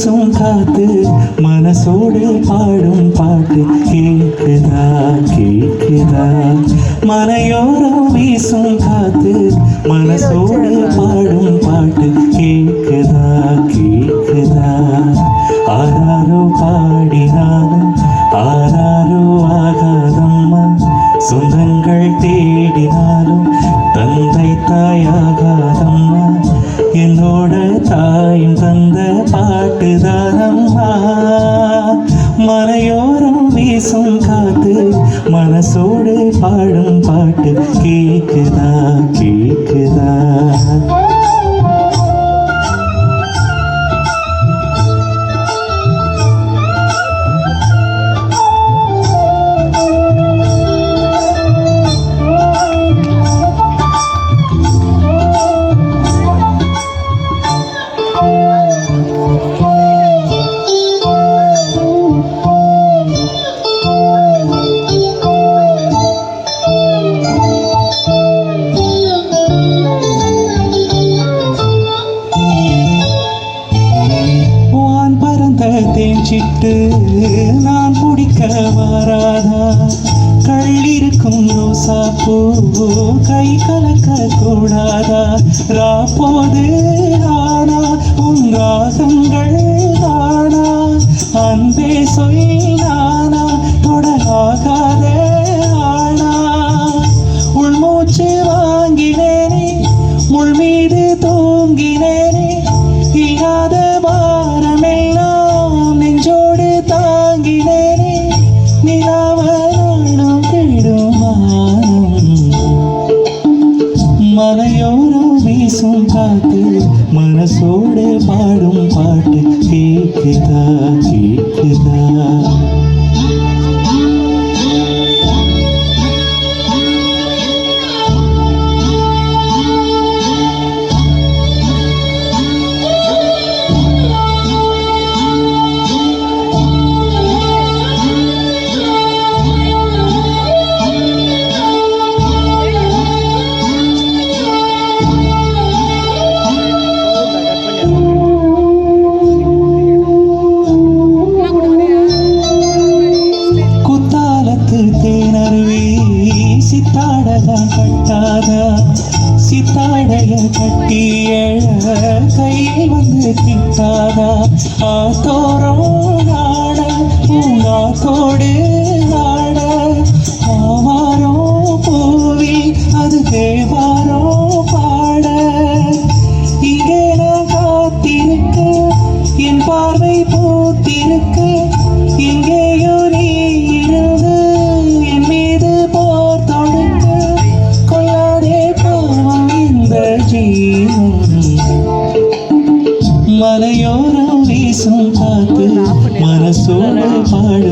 வீசும் காத்து மனசோடு பாடும் பாட்டு கேக்குதா கேக்குதா மலையோரம் வீசும் காத்து மனசோடு பாடும் பாட்டு கேக்குதா கேக்குதா ஆராரோ பாடினாலும் ஆராரோ ஆகாதம்மா சொந்தங்கள் தேடினாலும் தந்தை தாயாகாதம்மா என்னோட தாயும் தந்த பாட்டுதானம்மா மலையோரம் வீசும் காத்து மனசோடு பாடும் பாட்டு கேக்குதா கேக்குதா தேஞ்சிட்டு நான் குடிக்க வராதா கள்ளிருக்கும் ரோசா பூ கை கலக்க கூடாதா ராப்போது ஆனா உன் ராகங்கள் தானா அன்பே சொல்லானா தொடராகாதே ஆனா உள்மூச்சு வாங்கினேனே முள் மீது தூங்கினேனே இல்லாத பாரமெல்லாம் நெஞ்சோடு தாங்கினேனே நிலாவனும் கிடுமானும் மலையோரம் வீசும் காத்து மனசோடு பாடும் பாட்டு கேக்குதா கேக்குதா சித்தாடதான் கட்டாதா சித்தாடைய கட்டிய கையில் வந்து கிட்டாதா ஆத்தோரம் நாட பூங்காத்தோடு நாட ஆவாரோ பூவி அது தேவாரோ பாட இங்கே நான் காத்திருக்க என் பார்வை பூத்திருக்க எங்கேயோ நீ இருந்து என் மீது போர் தொடுக்க கொள்ளாதே போவோம் இந்த ஜீவன் மலையோரம் வீசும் காத்து மனசோடு பாடும்